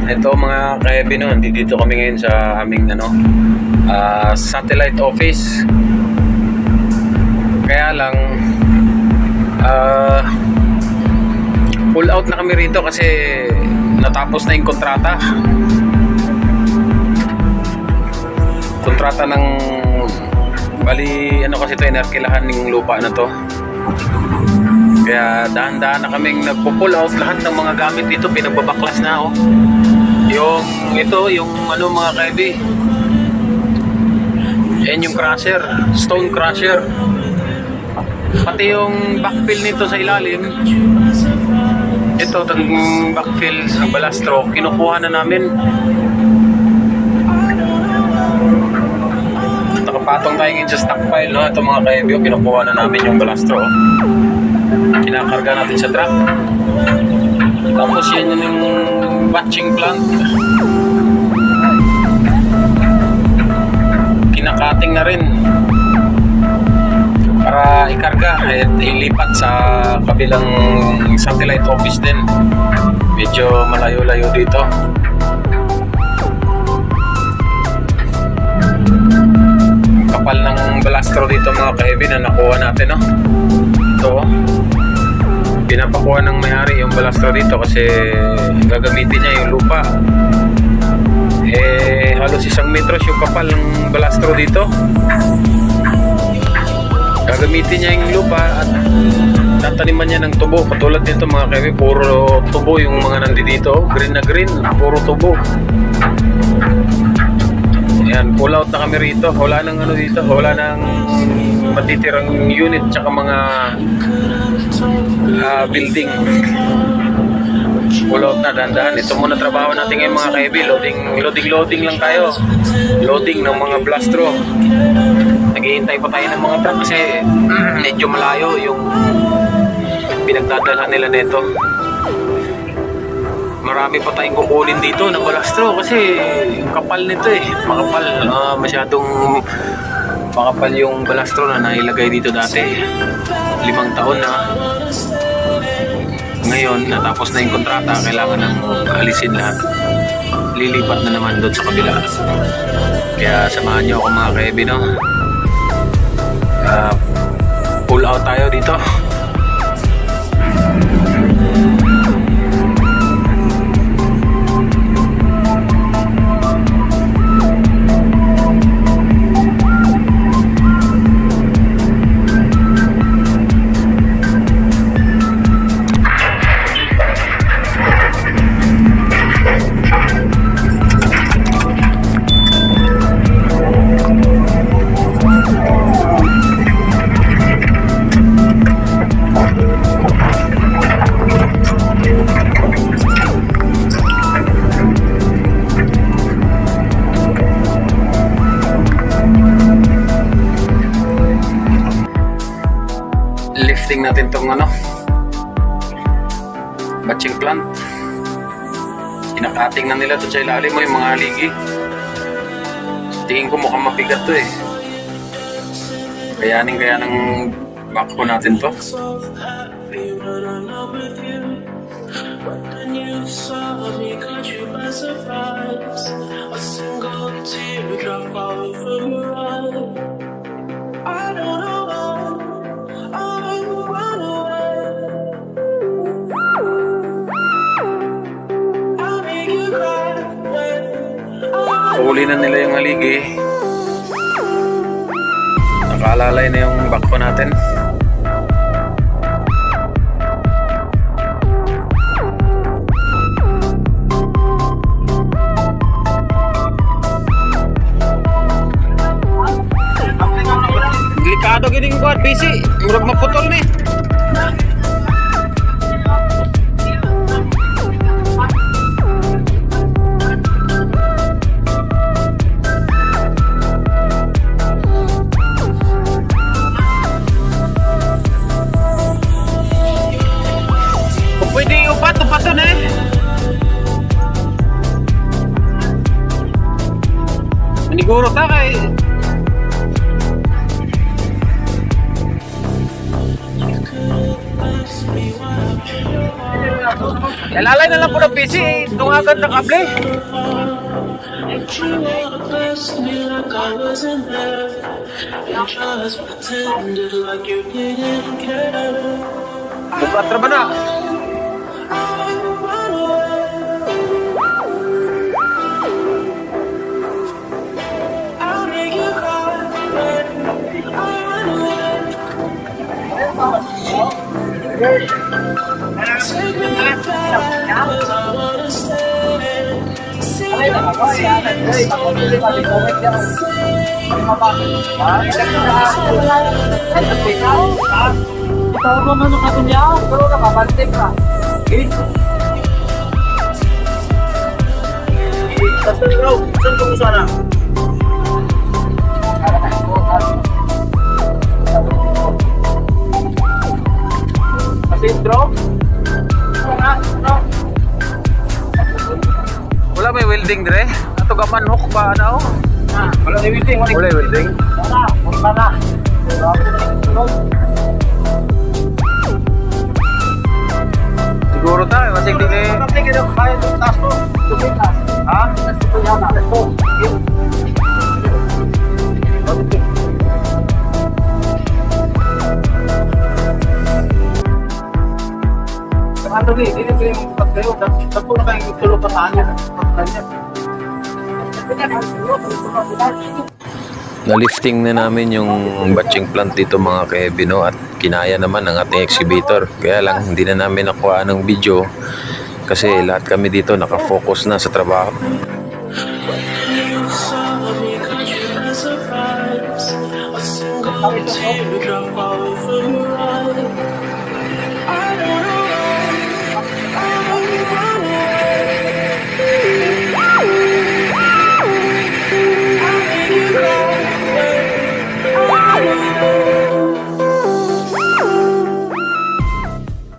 Ito mga ka-heavy, no, dito kami ngayon sa aming satellite office. Kaya lang pull out na kami rito kasi natapos na yung kontrata ng bali kasi ito, inarkilahan ng lupa na to. Kaya dahan-dahan na kaming nagpo-pull out. Lahat ng mga gamit dito pinagbabaklas na yung mga ka-heavy. Yan yung crusher, stone crusher. Pati yung backfill nito sa ilalim, ito itong backfill ng balastro, kinukuha na namin. Nakapatong tayo ngayon sa stockpile, no? Ito mga ka-heavy, kinukuha na namin yung balastro. Kinakarga natin sa truck. Tapos yan yung batching plant. Kinakating na rin para ikarga at ilipat sa kabilang satellite office din. Medyo malayo-layo dito. Kapal ng balastro dito mga ka-heavy na nakuha natin, no? Ito, pinapakuha ng may-ari yung balastro dito kasi gagamitin niya yung lupa. Halos 1 metros yung kapal ng balastro dito. Gagamitin niya yung lupa at tataniman niya ng tubo. Katulad nito mga ka-heavy, puro tubo yung mga nandito. Green na green, puro tubo. Ayan, pull out na kami rito. Wala nang dito, wala nang matitirang unit tsaka mga building. Pull out na, dahan-dahan. Ito muna trabaho natin ngayon mga ka-heavy. Loading lang tayo. Loading ng mga blastro. Naghihintay pa tayo ng mga truck kasi medyo malayo yung pinagdadalhan nila nito. Marami pa tayong kukunin dito ng balastro kasi kapal nito makapal. Masyadong makapal yung balastro na nailagay dito dati. 5 taon na. Ngayon natapos na yung kontrata, kailangan nang alisin lahat. Lilipat na naman doon sa kabila. Kaya samahan nyo ako mga ka-heavy, no? Pull out tayo dito. Lifting natin tong batching plant. Kinakating na nila doon sa ilalim mo yung mga haligi. Tingin ko mukhang mabigat to Kayanin ng backhoe natin to. Uli na nila yung haligi. Nakalalay na yung backhoe natin. Delikado gining buat busy. Murag maputol ni. Pwede upat-upatan Maniguro ta kay Ilalay na lang po ng PC, tungagan ng kable. Bumatra ba na? Wala may welding dire? Ato ka manok ba na oh? Wala may welding. Wala may welding. Wala. Siguro tayo, kasi hindi ha? Ano rin, hindi ko yung pagkayo. Tapos na kayong tulog pa saan yan. Na-lifting na namin yung batching plant dito mga ka-heavy, no? At kinaya naman ng ating exhibitor. Kaya lang hindi na namin nakuha ng video kasi lahat kami dito nakafocus na sa trabaho.